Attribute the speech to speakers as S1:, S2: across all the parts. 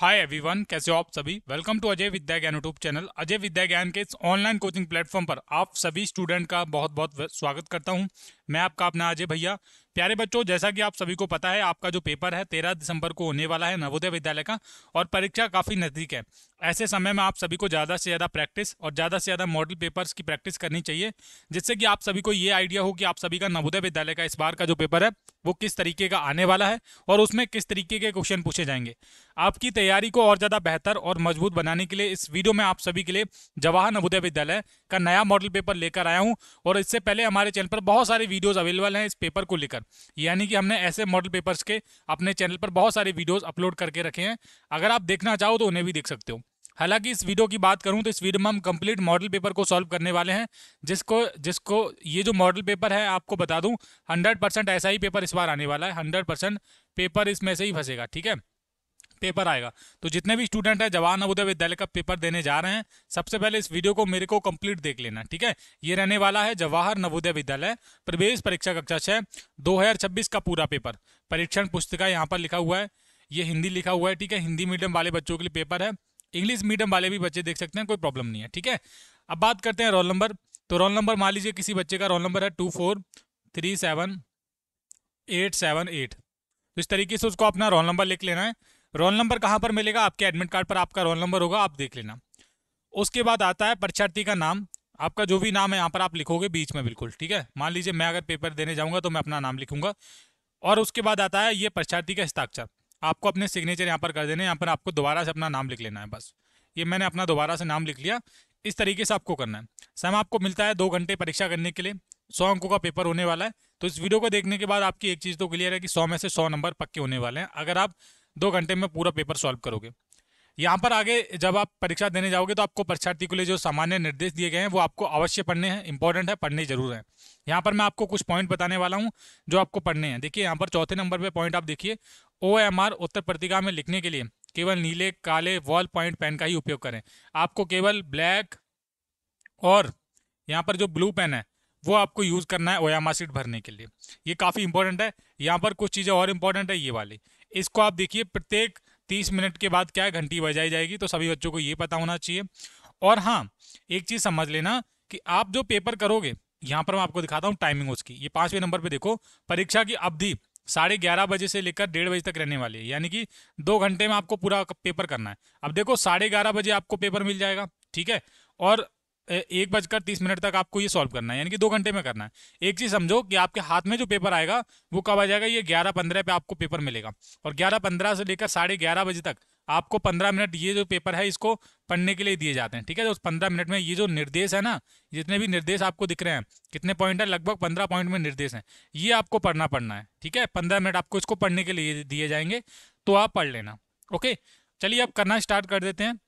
S1: Hi everyone, कैसे हो आप सभी। वेलकम टू अजय विद्या ज्ञान यूट्यूब चैनल। अजय विद्या ज्ञान के इस ऑनलाइन कोचिंग प्लेटफॉर्म पर आप सभी स्टूडेंट का बहुत बहुत स्वागत करता हूं। मैं आपका अपना अजय भैया। प्यारे बच्चों, जैसा कि आप सभी को पता है, आपका जो पेपर है 13 दिसंबर को होने वाला है नवोदय विद्यालय का, और परीक्षा काफ़ी नज़दीक है। ऐसे समय में आप सभी को ज़्यादा से ज़्यादा प्रैक्टिस और ज़्यादा से ज़्यादा मॉडल पेपर्स की प्रैक्टिस करनी चाहिए, जिससे कि आप सभी को ये आइडिया हो कि आप सभी का नवोदय विद्यालय का इस बार का जो पेपर है वो किस तरीके का आने वाला है और उसमें किस तरीके के क्वेश्चन पूछे जाएंगे। आपकी तैयारी को और ज़्यादा बेहतर और मजबूत बनाने के लिए इस वीडियो में आप सभी के लिए जवाहर नवोदय विद्यालय का नया मॉडल पेपर लेकर आया हूं। और इससे पहले हमारे चैनल पर बहुत सारे वीडियोस अवेलेबल हैं इस पेपर को लेकर, यानी कि हमने ऐसे मॉडल पेपर्स के अपने चैनल पर बहुत सारे वीडियोस अपलोड करके रखे हैं। अगर आप देखना चाहो तो उन्हें भी देख सकते हो। हालांकि इस वीडियो की बात करूं तो इस वीडियो में हम कंप्लीट मॉडल पेपर को सॉल्व करने वाले हैं, जिसको जिसको ये जो मॉडल पेपर है आपको बता दूं 100% ऐसा ही पेपर इस बार आने वाला है। 100% पेपर इसमें से ही फंसेगा, ठीक है, पेपर आएगा। तो जितने भी स्टूडेंट हैं जवाहर नवोदय विद्यालय का पेपर देने जा रहे हैं, सबसे पहले इस वीडियो को मेरे को कंप्लीट देख लेना, ठीक है। ये रहने वाला है जवाहर नवोदय विद्यालय प्रवेश परीक्षा कक्षा 6 2026 का पूरा पेपर। परीक्षण पुस्तिका यहाँ पर लिखा हुआ है, ये हिंदी लिखा हुआ है, ठीक है। हिंदी मीडियम वाले बच्चों के लिए पेपर है, इंग्लिश मीडियम वाले भी बच्चे देख सकते हैं, कोई प्रॉब्लम नहीं है, ठीक है। अब बात करते हैं रोल नंबर। तो रोल नंबर मान लीजिए किसी बच्चे का रोल नंबर है 2437878। तो इस तरीके से उसको अपना रोल नंबर लिख लेना है। रोल नंबर कहाँ पर मिलेगा? आपके एडमिट कार्ड पर आपका रोल नंबर होगा, आप देख लेना। उसके बाद आता है परीक्षार्थी का नाम। आपका जो भी नाम है यहाँ पर आप लिखोगे बीच में, बिल्कुल ठीक है। मान लीजिए मैं अगर पेपर देने जाऊंगा तो मैं अपना नाम लिखूंगा। और उसके बाद आता है ये परीक्षार्थी का हस्ताक्षर। आपको अपने सिग्नेचर यहाँ पर कर देने, यहाँ पर आपको दोबारा से अपना नाम लिख लेना है, बस। ये मैंने अपना दोबारा से नाम लिख लिया। इस तरीके से आपको करना है। समय आपको मिलता है 2 घंटे परीक्षा करने के लिए। 100 अंकों का पेपर होने वाला है। तो इस वीडियो को देखने के बाद आपकी एक चीज़ तो क्लियर है कि 100 में से 100 नंबर पक्के होने वाले हैं, अगर आप 2 घंटे में पूरा पेपर सॉल्व करोगे। यहाँ पर आगे जब आप परीक्षा देने जाओगे तो आपको परीक्षार्थी के लिए जो सामान्य निर्देश दिए गए हैं वो आपको अवश्य पढ़ने हैं, इंपॉर्टेंट है, पढ़ने जरूर हैं। यहाँ पर मैं आपको कुछ पॉइंट बताने वाला हूँ जो आपको पढ़ने हैं। देखिए यहाँ पर चौथे नंबर पे पॉइंट आप देखिए, OMR उत्तर पत्रिका में लिखने के लिए केवल नीले काले वॉल पॉइंट पेन का ही उपयोग करें। आपको केवल ब्लैक और यहाँ पर जो ब्लू पेन है वो आपको यूज़ करना है OMR शीट भरने के लिए। ये काफ़ी इंपॉर्टेंट है। यहाँ पर कुछ चीज़ें और इंपॉर्टेंट है, ये वाली। इसको आप देखिए, प्रत्येक 30 मिनट के बाद क्या है, घंटी बजाई जाएगी, तो सभी बच्चों को ये पता होना चाहिए। और हाँ, एक चीज़ समझ लेना कि आप जो पेपर करोगे, यहाँ पर मैं आपको दिखाता हूँ टाइमिंग उसकी। ये 5वें नंबर पर देखो, परीक्षा की अवधि 11:30 बजे से लेकर 1:30 बजे तक रहने वाली है, यानी कि 2 घंटे में आपको पूरा पेपर करना है। अब देखो 11:30 बजे आपको पेपर मिल जाएगा, ठीक है। और 1:30 तक आपको ये सॉल्व करना है, यानी कि 2 घंटे में करना है। एक चीज़ समझो कि आपके हाथ में जो पेपर आएगा वो कब आ जाएगा, ये 11:15 पे आपको पेपर मिलेगा। और 11:15 से लेकर 11:30 बजे तक आपको 15 मिनट ये जो पेपर है इसको पढ़ने के लिए दिए जाते हैं, ठीक है। तो उस 15 मिनट में ये जो निर्देश है ना, जितने भी निर्देश आपको दिख रहे हैं, कितने पॉइंट है, लगभग 15 पॉइंट में निर्देश हैं, ये आपको पढ़ना है, ठीक है। 15 मिनट आपको इसको पढ़ने के लिए दिए जाएंगे, तो आप पढ़ लेना। ओके, चलिए अब करना स्टार्ट कर देते हैं।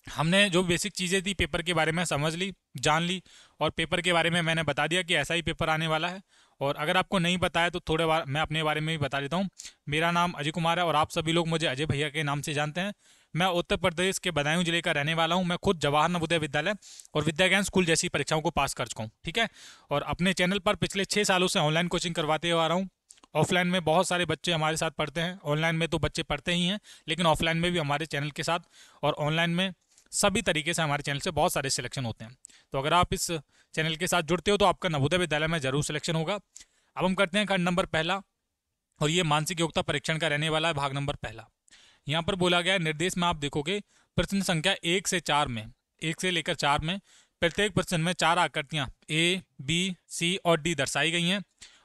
S1: हमने जो बेसिक चीज़ें थी पेपर के बारे में समझ ली, जान ली, और पेपर के बारे में मैंने बता दिया कि ऐसा ही पेपर आने वाला है। और अगर आपको नहीं पता है तो थोड़े बार मैं अपने बारे में भी बता देता हूँ। मेरा नाम अजय कुमार है और आप सभी लोग मुझे अजय भैया के नाम से जानते हैं। मैं उत्तर प्रदेश के बदायूं जिले का रहने वाला हूँ। मैं खुद जवाहर नवोदय विद्यालय और विद्या ज्ञान स्कूल जैसी परीक्षाओं को पास कर चुका हूँ, ठीक है। और अपने चैनल पर पिछले 6 सालों से ऑनलाइन कोचिंग करवाते हुए आ रहा हूँ। ऑफलाइन में बहुत सारे बच्चे हमारे साथ पढ़ते हैं, ऑनलाइन में तो बच्चे पढ़ते ही हैं, लेकिन ऑफलाइन में भी हमारे चैनल के साथ और ऑनलाइन में सभी तरीके से हमारे चैनल से बहुत सारे सिलेक्शन होते हैं। तो अगर आप इस चैनल के साथ जुड़ते हो तो आपका नवोदय विद्यालय में जरूर सिलेक्शन होगा। अब हम करते हैं खंड नंबर पहला, और ये मानसिक योग्यता परीक्षण का रहने वाला है, भाग नंबर पहला। यहाँ पर बोला गया है, निर्देश में आप देखोगे प्रश्न संख्या 1 से 4 में, 1 से लेकर 4 में प्रत्येक प्रश्न में 4 आकृतियाँ A, B, C और D दर्शाई गई हैं।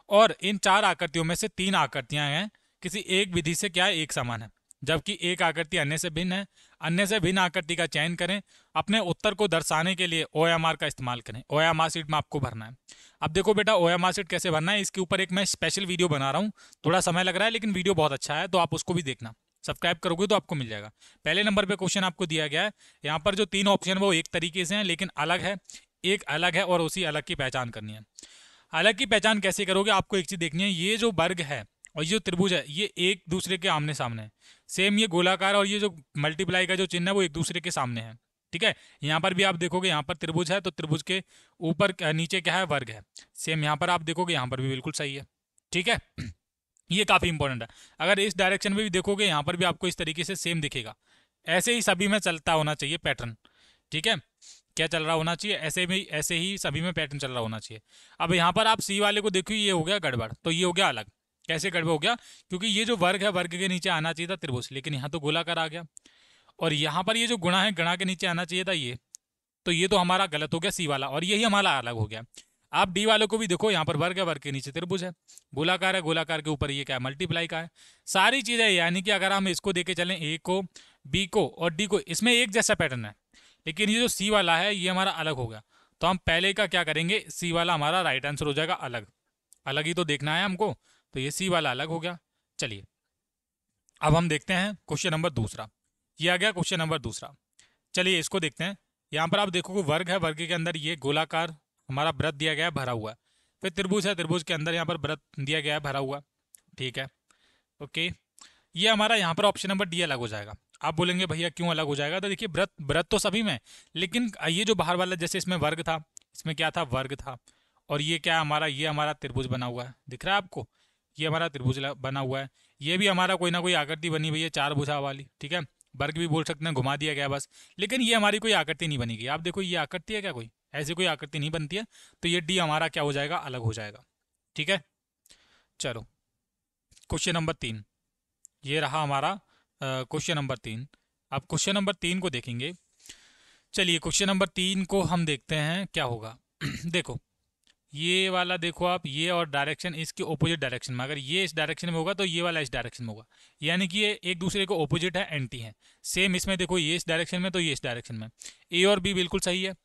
S1: और इन 4 आकृतियों में से 3 आकृतियाँ हैं किसी एक विधि से क्या है, एक समान है, जबकि एक आकृति अन्य से भिन्न है। अन्य से भिन्न आकृति का चयन करें। अपने उत्तर को दर्शाने के लिए OMR का इस्तेमाल करें। OMR शीट में आपको भरना है। अब देखो बेटा, OMR शीट कैसे भरना है, इसके ऊपर एक मैं स्पेशल वीडियो बना रहा हूँ। थोड़ा समय लग रहा है लेकिन वीडियो बहुत अच्छा है, तो आप उसको भी देखना। सब्सक्राइब करोगे तो आपको मिल जाएगा। पहले नंबर पे क्वेश्चन आपको दिया गया है। यहाँ पर जो 3 ऑप्शन वो एक तरीके से हैं लेकिन अलग है, एक अलग है और उसी अलग की पहचान करनी है। अलग की पहचान कैसे करोगे, आपको एक चीज़ देखनी है, ये जो वर्ग है और ये जो त्रिभुज है ये एक दूसरे के आमने सामने है। सेम ये गोलाकार और ये जो मल्टीप्लाई का जो चिन्ह है वो एक दूसरे के सामने है, ठीक है। यहाँ पर भी आप देखोगे, यहाँ पर त्रिभुज है तो त्रिभुज के ऊपर नीचे क्या है, वर्ग है। सेम यहाँ पर आप देखोगे, यहाँ पर भी बिल्कुल सही है, ठीक है। ये काफ़ी इंपॉर्टेंट है। अगर इस डायरेक्शन में भी देखोगे यहाँ पर भी आपको इस तरीके से सेम दिखेगा। ऐसे ही सभी में चलता होना चाहिए पैटर्न, ठीक है। क्या चल रहा होना चाहिए, ऐसे ही सभी में पैटर्न चल रहा होना चाहिए। अब यहाँ पर आप सी वाले को देखो, ये हो गया गड़बड़, तो ये हो गया अलग। कैसे गड़बड़ हो गया, क्योंकि ये जो वर्ग है वर्ग के नीचे आना चाहिए था त्रिभुज, लेकिन यहाँ तो गोलाकार आ गया। और यहाँ पर ये जो गुणा है गणा के नीचे आना चाहिए था ये, तो ये तो हमारा गलत हो गया सी वाला, और यही हमारा अलग हो गया। आप डी वालों को भी देखो, यहाँ पर वर्ग है वर्ग के नीचे त्रिभुज है, गोलाकार है गोलाकार के ऊपर ये क्या है मल्टीप्लाई का है। सारी चीज़ें, यानी कि अगर हम इसको देके चलें ए को, बी को और डी को, इसमें एक जैसा पैटर्न है, लेकिन ये जो सी वाला है ये हमारा अलग हो गया। तो हम पहले का क्या करेंगे, सी वाला हमारा राइट आंसर हो जाएगा अलग। अलग ही तो देखना है हमको, तो ये सी वाला अलग हो गया। चलिए अब हम देखते हैं क्वेश्चन नंबर दूसरा। ये आ गया क्वेश्चन नंबर दूसरा। चलिए इसको देखते हैं। यहाँ पर आप देखोगे वर्ग है, वर्ग के अंदर ये गोलाकार हमारा वृत्त दिया गया है भरा हुआ है। फिर त्रिभुज है, त्रिभुज के अंदर यहाँ पर वृत्त दिया गया है भरा हुआ, ठीक है। ओके, ये हमारा यहाँ पर ऑप्शन नंबर डी अलग हो जाएगा। आप बोलेंगे भैया क्यों अलग हो जाएगा, तो देखिए वृत्त वृत्त तो सभी में, लेकिन ये जो बाहर वाला, जैसे इसमें वर्ग था, इसमें क्या था वर्ग था, और ये क्या हमारा, ये हमारा त्रिभुज बना हुआ है, दिख रहा है आपको, ये हमारा त्रिभुज बना हुआ है। ये भी हमारा कोई ना कोई आकृति बनी हुई है चार भुजा वाली, ठीक है। वर्ग भी बोल सकते हैं, घुमा दिया गया बस, लेकिन ये हमारी कोई आकृति नहीं बनी गई। आप देखो ये आकृति है क्या, कोई ऐसी कोई आकृति नहीं बनती है, तो ये डी हमारा क्या हो जाएगा, अलग हो जाएगा, ठीक है। चलो क्वेश्चन नंबर 3, ये रहा हमारा क्वेश्चन नंबर 3। अब क्वेश्चन नंबर 3 को देखेंगे। चलिए क्वेश्चन नंबर 3 को हम देखते हैं क्या होगा। देखो ये वाला देखो आप, ये और डायरेक्शन इसके ओपोजिट डायरेक्शन में, अगर ये इस डायरेक्शन में होगा तो ये वाला इस डायरेक्शन में होगा, यानी कि ये एक दूसरे को ओपोजिट है, एंटी है। सेम इसमें देखो, ये इस डायरेक्शन में तो ये इस डायरेक्शन में। ए और बी बिल्कुल सही है।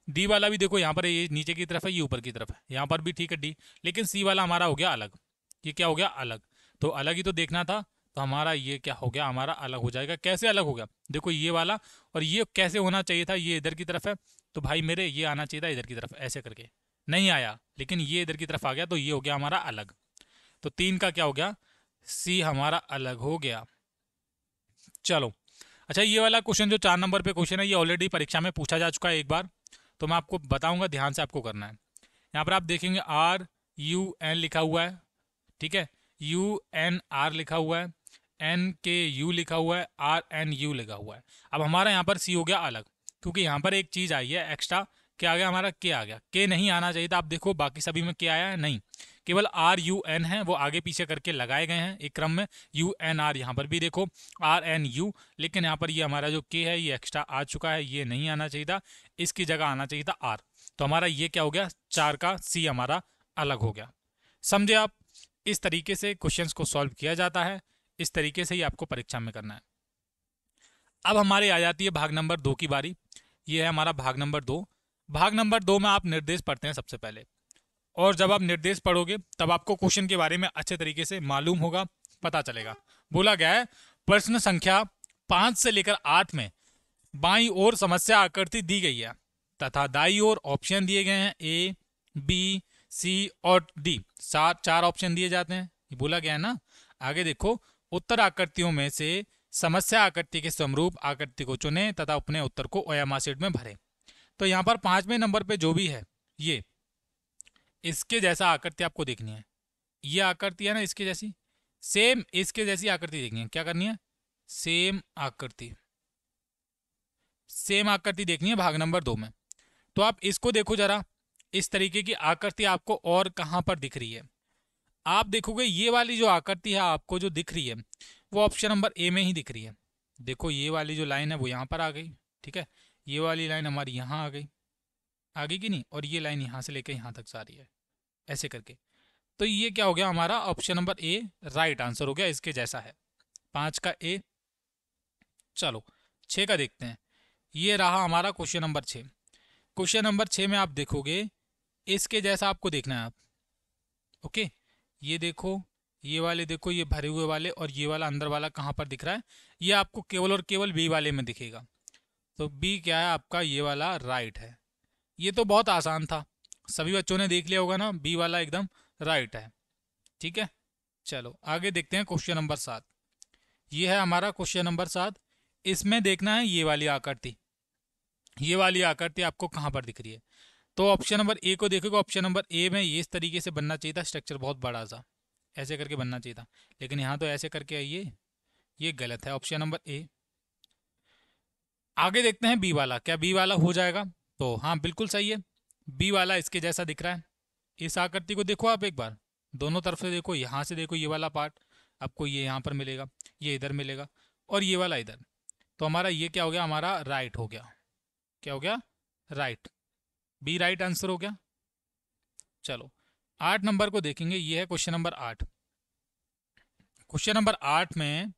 S1: डी वाला भी देखो, यहाँ पर ये नीचे की तरफ है, ये ऊपर की तरफ है, यहाँ पर भी ठीक है डी, लेकिन सी वाला हमारा हो गया अलग। ये क्या हो गया, अलग। तो अलग ही तो देखना था, तो हमारा ये क्या हो गया, हमारा अलग हो जाएगा। कैसे अलग हो गया, देखो ये वाला और ये कैसे होना चाहिए था, ये इधर की तरफ है, तो भाई मेरे ये आना चाहिए था इधर की तरफ, ऐसे करके नहीं आया, लेकिन ये इधर की तरफ आ गया, तो ये हो गया हमारा अलग। तो 3 का क्या हो गया, सी हमारा अलग हो गया। चलो अच्छा, ये वाला क्वेश्चन जो 4 नंबर पे क्वेश्चन है, ये ऑलरेडी परीक्षा में पूछा जा चुका है एक बार, तो मैं आपको बताऊंगा, ध्यान से आपको करना है। यहाँ पर आप देखेंगे RUN लिखा हुआ है, ठीक है, UNR लिखा हुआ है, NKU लिखा हुआ है, RNU लिखा हुआ है। अब हमारा यहाँ पर सी हो गया अलग, क्योंकि यहाँ पर एक चीज़ आई है एक्स्ट्रा, क्या आ गया हमारा, के आ गया। के नहीं आना चाहिए था, आप देखो बाकी सभी में के आया है, नहीं, केवल RUN है, वो आगे पीछे करके लगाए गए हैं एक क्रम में। UNR यहाँ पर भी देखो, RNU, लेकिन यहाँ पर ये हमारा जो के है ये एक्स्ट्रा आ चुका है, ये नहीं आना चाहिए था, इसकी जगह आना चाहिए था R। तो हमारा ये क्या हो गया, 4 का सी हमारा अलग हो गया। समझे आप, इस तरीके से क्वेश्चंस को सॉल्व किया जाता है, इस तरीके से ही आपको परीक्षा में करना है। अब हमारे आ जाती है भाग नंबर 2 की बारी। ये है हमारा भाग नंबर 2। भाग नंबर 2 में आप निर्देश पढ़ते हैं सबसे पहले, और जब आप निर्देश पढ़ोगे तब आपको क्वेश्चन के बारे में अच्छे तरीके से मालूम होगा, पता चलेगा। बोला गया है प्रश्न संख्या 5 से लेकर 8 में बाईं ओर समस्या आकृति दी गई है तथा दाईं ओर ऑप्शन दिए गए हैं, A, B, C और D। 4 ऑप्शन दिए जाते हैं, ये बोला गया है ना। आगे देखो, उत्तर आकृतियों में से समस्या आकृति के समरूप आकृति को चुने तथा अपने उत्तर को ओयामा शीट में भरे। तो यहाँ पर 5वें नंबर पे जो भी है, ये इसके जैसा आकृति आपको देखनी है। ये आकृति है ना इसके जैसी, सेम इसके जैसी आकृति देखनी है। क्या करनी है, सेम आकृति, सेम आकृति देखनी है भाग नंबर 2 में। तो आप इसको देखो जरा, इस तरीके की आकृति आपको और कहाँ पर दिख रही है। आप देखोगे ये वाली जो आकृति है आपको जो दिख रही है, वो ऑप्शन नंबर ए में ही दिख रही है। देखो ये वाली जो लाइन है वो यहाँ पर आ गई, ठीक है, ये वाली लाइन हमारी यहाँ आ गई, आगे की नहीं, और ये लाइन यहाँ से लेकर यहाँ तक जा रही है, ऐसे करके। तो ये क्या हो गया हमारा, option number A right answer हो गया, इसके जैसा है। 5 का ए। चलो 6 का देखते हैं। ये रहा हमारा क्वेश्चन नंबर 6। क्वेश्चन नंबर 6 में आप देखोगे इसके जैसा आपको देखना है आप, ओके। ये देखो, ये वाले देखो, ये भरे हुए वाले, और ये वाला अंदर वाला कहाँ पर दिख रहा है, ये आपको केवल और केवल बी वाले में दिखेगा। तो बी क्या है आपका, ये वाला राइट है। ये तो बहुत आसान था, सभी बच्चों ने देख लिया होगा ना, बी वाला एकदम राइट है, ठीक है। चलो आगे देखते हैं क्वेश्चन नंबर 7। ये है हमारा क्वेश्चन नंबर 7। इसमें देखना है ये वाली आकृति, ये वाली आकृति आपको कहाँ पर दिख रही है। तो ऑप्शन नंबर ए को देखोगे, ऑप्शन नंबर ए में ये इस तरीके से बनना चाहिए था, स्ट्रक्चर बहुत बड़ा सा, ऐसे करके बनना चाहिए था, लेकिन यहाँ तो ऐसे करके है, ये गलत है, ऑप्शन नंबर ए। आगे देखते हैं बी वाला, क्या बी वाला हो जाएगा? तो हाँ बिल्कुल सही है, बी वाला इसके जैसा दिख रहा है। इस आकृति को देखो आप एक बार, दोनों तरफ से देखो, यहाँ से देखो, ये वाला पार्ट आपको ये यहाँ पर मिलेगा, ये इधर मिलेगा, और ये वाला इधर। तो हमारा ये क्या हो गया, हमारा राइट हो गया। क्या हो गया? राइट। बी राइट आंसर हो गया। चलो 8 नंबर को देखेंगे, ये है क्वेश्चन नंबर 8। क्वेश्चन नंबर 8 में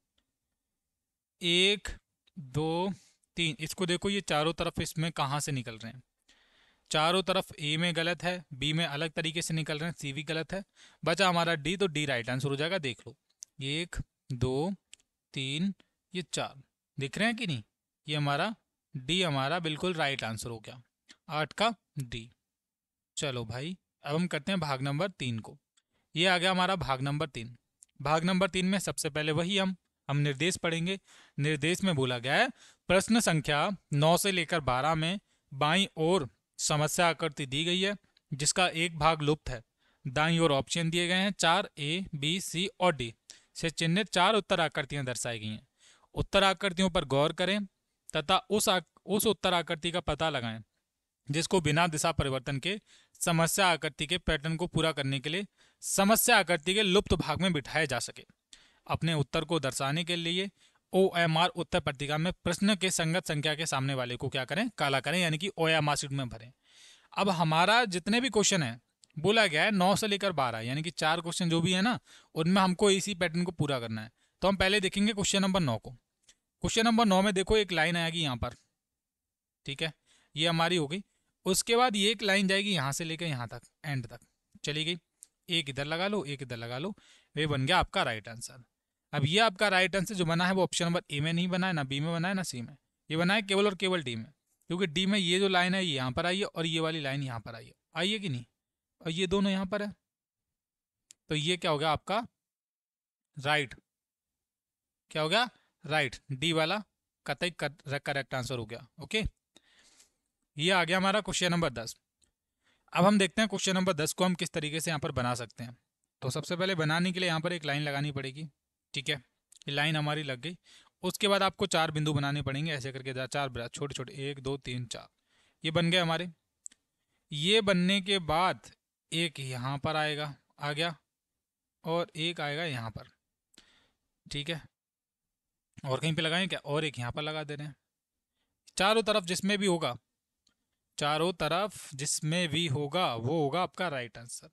S1: 1 2 3, इसको देखो, ये चारों तरफ इसमें कहाँ से निकल रहे हैं? चारों तरफ ए में गलत है, बी में अलग तरीके से निकल रहे हैं, सी भी गलत है, बचा हमारा डी, तो डी राइट आंसर हो जाएगा। देख लो, 1 2 3, ये 4 दिख रहे हैं कि नहीं? ये हमारा डी हमारा बिल्कुल राइट आंसर हो गया, 8 का डी। चलो भाई, अब हम करते हैं भाग नंबर 3 को। ये आ गया हमारा भाग नंबर 3। भाग नंबर 3 में सबसे पहले वही हम निर्देश पढ़ेंगे। निर्देश में बोला गया है, प्रश्न संख्या 9 से लेकर 12 में बाईं ओर समस्या आकृति दी गई है, जिसका एक भाग लुप्त है। दाईं ओर ऑप्शन दिए गए हैं 4, ए बी सी और डी से चिन्हित 4 उत्तर आकृतियां दर्शाई गई हैं। उत्तर आकृतियों पर गौर करें तथा उस उत्तर आकृति का पता लगाएं जिसको बिना दिशा परिवर्तन के समस्या आकृति के पैटर्न को पूरा करने के लिए समस्या आकृति के लुप्त भाग में बिठाया जा सके। अपने उत्तर को दर्शाने के लिए OMR उत्तर पट्टिका में प्रश्न के संगत संख्या के सामने वाले को क्या करें, काला करें, यानी कि OMR शीट में भरें। अब हमारा जितने भी क्वेश्चन है बोला गया है 9 से लेकर 12, यानी कि 4 क्वेश्चन जो भी है ना, उनमें हमको इसी पैटर्न को पूरा करना है। तो हम पहले देखेंगे क्वेश्चन नंबर 9 को। क्वेश्चन नंबर 9 में देखो, एक लाइन आएगी यहाँ पर, ठीक है, ये हमारी हो गई। उसके बाद ये एक लाइन जाएगी यहाँ से लेकर यहाँ तक, एंड तक चली गई। एक इधर लगा लो, एक इधर लगा लो, ये बन गया आपका राइट आंसर। अब ये आपका राइट आंसर जो बना है वो ऑप्शन नंबर ए में नहीं बना है, ना बी में बना है, ना सी में, ये बना है केवल और केवल डी में। क्योंकि डी में ये जो लाइन है ये यहाँ पर आई है, और ये वाली लाइन यहाँ पर आई है कि नहीं, और ये दोनों यहाँ पर है। तो ये क्या हो गया आपका राइट, क्या हो गया राइट, डी वाला कतई करेक्ट आंसर हो गया। ओके, ये आ गया हमारा क्वेश्चन नंबर 10। अब हम देखते हैं क्वेश्चन नंबर 10 को हम किस तरीके से यहाँ पर बना सकते हैं। तो सबसे पहले बनाने के लिए यहाँ पर एक लाइन लगानी पड़ेगी, ठीक है, ये लाइन हमारी लग गई। उसके बाद आपको 4 बिंदु बनाने पड़ेंगे, ऐसे करके 4 छोटे छोटे, 1 2 3 4, ये बन गए हमारे। ये बनने के बाद एक यहाँ पर आएगा, आ गया, और एक आएगा यहाँ पर, ठीक है, और कहीं पे लगाएं क्या, और एक यहाँ पर लगा दे रहे हैं। चारों तरफ जिसमें भी होगा, चारों तरफ जिसमें भी होगा वो होगा आपका राइट आंसर।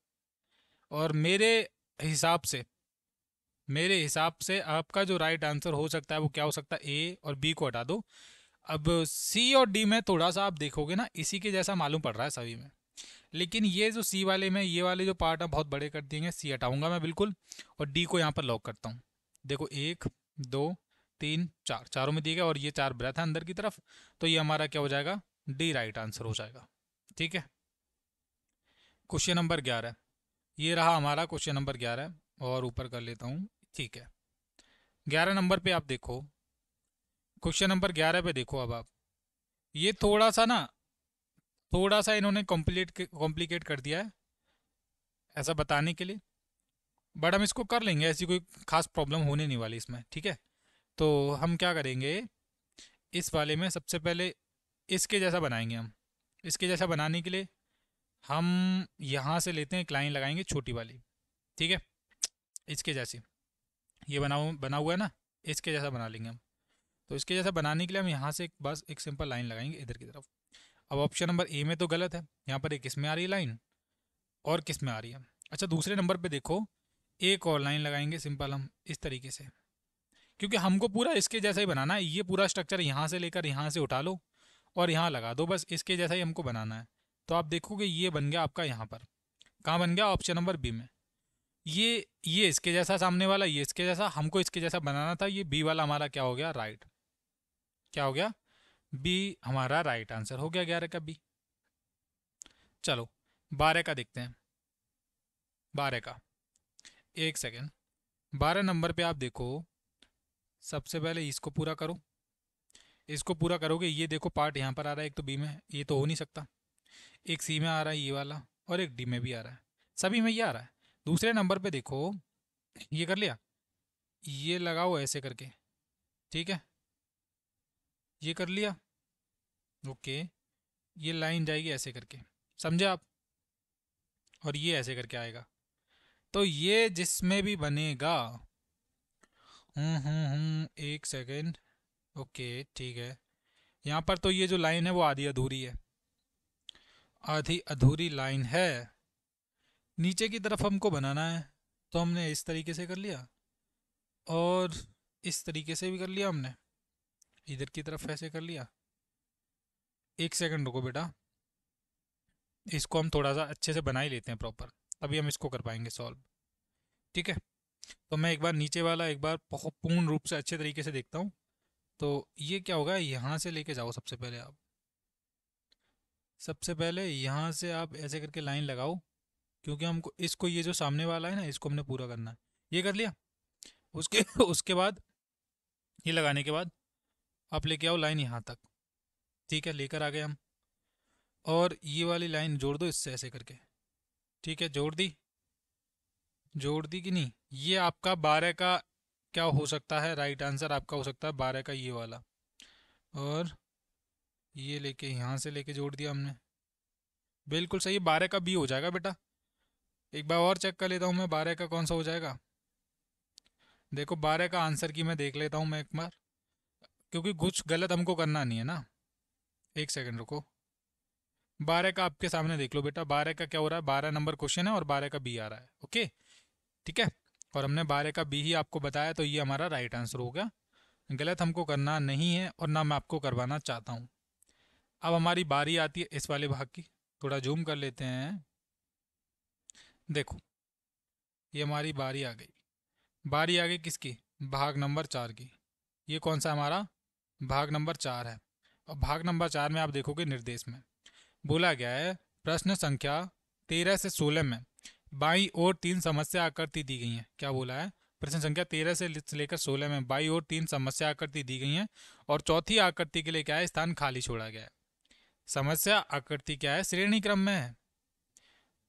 S1: और मेरे हिसाब से आपका जो राइट आंसर हो सकता है वो क्या हो सकता है, ए और बी को हटा दो। अब सी और डी में थोड़ा सा आप देखोगे ना, इसी के जैसा मालूम पड़ रहा है सभी में, लेकिन ये जो सी वाले में ये वाले जो पार्ट है बहुत बड़े कर दिए, सी हटाऊंगा मैं बिल्कुल, और डी को यहाँ पर लॉक करता हूँ। देखो 1 2 3 4, चारों में दिए गए, और ये 4 ब्रेथ है अंदर की तरफ, तो ये हमारा क्या हो जाएगा, डी राइट आंसर हो जाएगा। ठीक है, क्वेश्चन नंबर 11, ये रहा हमारा क्वेश्चन नंबर 11, और ऊपर कर लेता हूँ, ठीक है। 11 नंबर पे आप देखो, क्वेश्चन नंबर 11 पे देखो, अब आप ये थोड़ा सा इन्होंने कॉम्प्लिकेट कर दिया है ऐसा बताने के लिए, बट हम इसको कर लेंगे, ऐसी कोई खास प्रॉब्लम होने नहीं वाली इसमें, ठीक है। तो हम क्या करेंगे, इस वाले में सबसे पहले इसके जैसा बनाएंगे हम। इसके जैसा बनाने के लिए हम यहाँ से लेते हैं, एक लाइन लगाएंगे छोटी वाली, ठीक है, इसके जैसी, ये बना हुआ है ना, इसके जैसा बना लेंगे हम। तो इसके जैसा बनाने के लिए हम यहाँ से बस एक सिंपल लाइन लगाएंगे इधर की तरफ। अब ऑप्शन नंबर ए में तो गलत है, यहाँ पर एक किस में आ रही है लाइन, और किस में आ रही है। अच्छा, दूसरे नंबर पे देखो, एक और लाइन लगाएंगे सिंपल हम इस तरीके से, क्योंकि हमको पूरा इसके जैसा ही बनाना है। ये पूरा स्ट्रक्चर यहाँ से लेकर यहाँ से उठा लो और यहाँ लगा दो, बस इसके जैसा ही हमको बनाना है। तो आप देखोगे ये बन गया आपका यहाँ पर, कहाँ बन गया, ऑप्शन नंबर बी में। ये इसके जैसा, सामने वाला ये इसके जैसा, हमको इसके जैसा बनाना था। ये बी वाला हमारा क्या हो गया, राइट, क्या हो गया, बी हमारा राइट आंसर हो गया 11 का बी। चलो 12 का देखते हैं। 12 का, एक सेकेंड, 12 नंबर पे आप देखो, सबसे पहले इसको पूरा करो। इसको पूरा करोगे, ये देखो पार्ट यहाँ पर आ रहा है, एक तो बी में, ये तो हो नहीं सकता, एक सी में आ रहा है ये वाला, और एक डी में भी आ रहा है, सभी में ये आ रहा है। दूसरे नंबर पे देखो, ये कर लिया, ये लगाओ ऐसे करके, ठीक है, ये कर लिया, ओके। ये लाइन जाएगी ऐसे करके, समझे आप, और ये ऐसे करके आएगा। तो ये जिसमें भी बनेगा, एक सेकेंड, ओके ठीक है। यहाँ पर तो ये जो लाइन है वो आधी अधूरी है, आधी अधूरी लाइन है। नीचे की तरफ हमको बनाना है, तो हमने इस तरीके से कर लिया, और इस तरीके से भी कर लिया हमने, इधर की तरफ ऐसे कर लिया। एक सेकंड रुको बेटा, इसको हम थोड़ा सा अच्छे से बना ही लेते हैं प्रॉपर, तभी हम इसको कर पाएंगे सॉल्व, ठीक है। तो मैं एक बार नीचे वाला एक बार बहुत पूर्ण रूप से अच्छे तरीके से देखता हूँ। तो ये क्या होगा, यहाँ से लेके जाओ सबसे पहले आप, सबसे पहले यहाँ से आप ऐसे करके लाइन लगाओ, क्योंकि हमको इसको, ये जो सामने वाला है ना, इसको हमने पूरा करना है। ये कर लिया, उसके उसके बाद ये लगाने के बाद आप लेके आओ लाइन यहाँ तक, ठीक है, लेकर आ गए हम। और ये वाली लाइन जोड़ दो इससे ऐसे करके, ठीक है, जोड़ दी, जोड़ दी कि नहीं। ये आपका 12 का क्या हो सकता है, राइट आंसर आपका हो सकता है 12 का ये वाला। और ये लेके यहाँ से लेके जोड़ दिया हमने, बिल्कुल सही, 12 का बी हो जाएगा बेटा। एक बार और चेक कर लेता हूँ मैं, 12 का कौन सा हो जाएगा। देखो 12 का आंसर की मैं देख लेता हूँ मैं एक बार, क्योंकि कुछ गलत हमको करना नहीं है ना। एक सेकंड रुको, 12 का आपके सामने देख लो बेटा, 12 का क्या हो रहा है, 12 नंबर क्वेश्चन है और 12 का बी आ रहा है, ओके ठीक है। और हमने 12 का बी ही आपको बताया, तो ये हमारा राइट आंसर हो गया। गलत हमको करना नहीं है और ना मैं आपको करवाना चाहता हूँ। अब हमारी बारी आती है इस वाले भाग की, थोड़ा जूम कर लेते हैं। देखो ये हमारी बारी आ गई, बारी आ गई किसकी, भाग नंबर 4 की। ये कौन सा हमारा भाग नंबर 4 है। और भाग नंबर 4 में आप देखोगे निर्देश में बोला गया है, प्रश्न संख्या 13 से 16 में बाईं ओर 3 समस्या आकृति दी गई हैं। क्या बोला है, प्रश्न संख्या 13 से लेकर 16 में बाईं ओर 3 समस्या आकृति दी गई हैं, और चौथी आकृति के लिए क्या है, स्थान खाली छोड़ा गया है। समस्या आकृति क्या है, श्रेणी क्रम में है।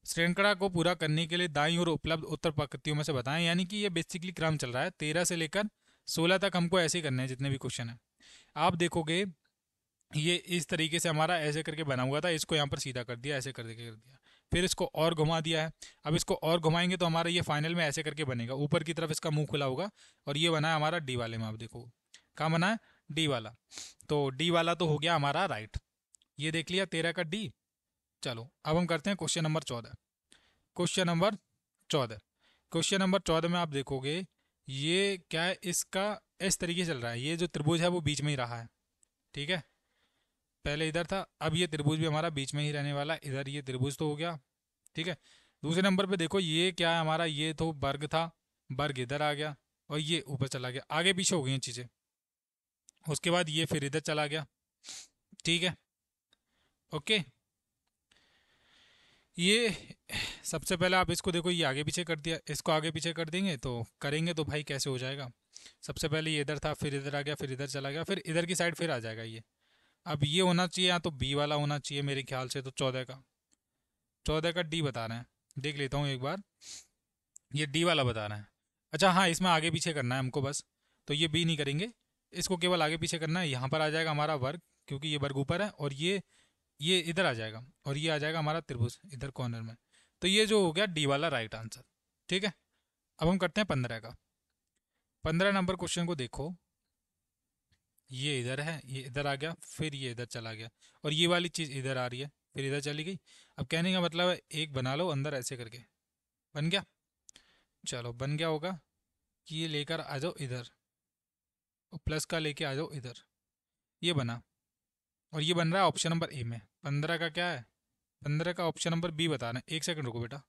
S1: श्रृंखला को पूरा करने के लिए दाईं ओर उपलब्ध उत्तर प्रकृतियों में से बताएं, यानी कि ये बेसिकली क्रम चल रहा है 13 से लेकर 16 तक, हमको ऐसे ही करने हैं जितने भी क्वेश्चन है। आप देखोगे ये इस तरीके से हमारा ऐसे करके बना हुआ था, इसको यहाँ पर सीधा कर दिया, ऐसे करके कर दिया, फिर इसको और घुमा दिया है। अब इसको और घुमाएंगे तो हमारा ये फाइनल में ऐसे करके बनेगा, ऊपर की तरफ इसका मुंह खुला होगा, और ये बना है हमारा डी वाले में। आप देखो कहाँ बना है, डी वाला। तो डी वाला तो हो गया हमारा राइट, ये देख लिया 13 का डी। चलो अब हम करते हैं question number 14। Question number 14, question number 14 में आप देखोगे ये क्या है, इसका इस तरीके चल रहा है, ये जो त्रिभुज है वो बीच में ही रहा है, ठीक है, पहले इधर था, अब ये त्रिभुज भी हमारा बीच में ही रहने वाला, इधर ये त्रिभुज तो हो गया, ठीक है। दूसरे नंबर पे देखो ये क्या है हमारा, ये तो वर्ग था, वर्ग इधर आ गया, और ये ऊपर चला गया, आगे पीछे हो गई हैं चीज़ें। उसके बाद ये फिर इधर चला गया, ठीक है, ओके। ये सबसे पहले आप इसको देखो, ये आगे पीछे कर दिया, इसको आगे पीछे कर देंगे तो करेंगे तो भाई कैसे हो जाएगा। सबसे पहले ये इधर था, फिर इधर आ गया, फिर इधर चला गया, फिर इधर की साइड फिर आ जाएगा ये। अब ये होना चाहिए या तो बी वाला होना चाहिए मेरे ख्याल से, तो 14 का, 14 का डी बता रहे हैं, देख लेता हूँ एक बार, ये डी वाला बता रहे हैं। अच्छा हाँ, इसमें आगे पीछे करना है हमको बस, तो ये बी नहीं करेंगे, इसको केवल आगे पीछे करना है। यहाँ पर आ जाएगा हमारा वर्ग, क्योंकि ये वर्ग ऊपर है, और ये इधर आ जाएगा, और ये आ जाएगा हमारा त्रिभुज इधर कॉर्नर में। तो ये जो हो गया डी वाला राइट आंसर, ठीक है। अब हम करते हैं 15 का। 15 नंबर क्वेश्चन को देखो, ये इधर है, ये इधर आ गया, फिर ये इधर चला गया, और ये वाली चीज़ इधर आ रही है, फिर इधर चली गई। अब कहने का मतलब है एक बना लो अंदर ऐसे करके, बन गया। चलो बन गया होगा कि ये लेकर आ जाओ इधर, और प्लस का लेके आ जाओ इधर, ये बना। और ये बन रहा है ऑप्शन नंबर ए में। 15 का क्या है, 15 का ऑप्शन नंबर बी बता रहे हैं। एक सेकंड रुको बेटा,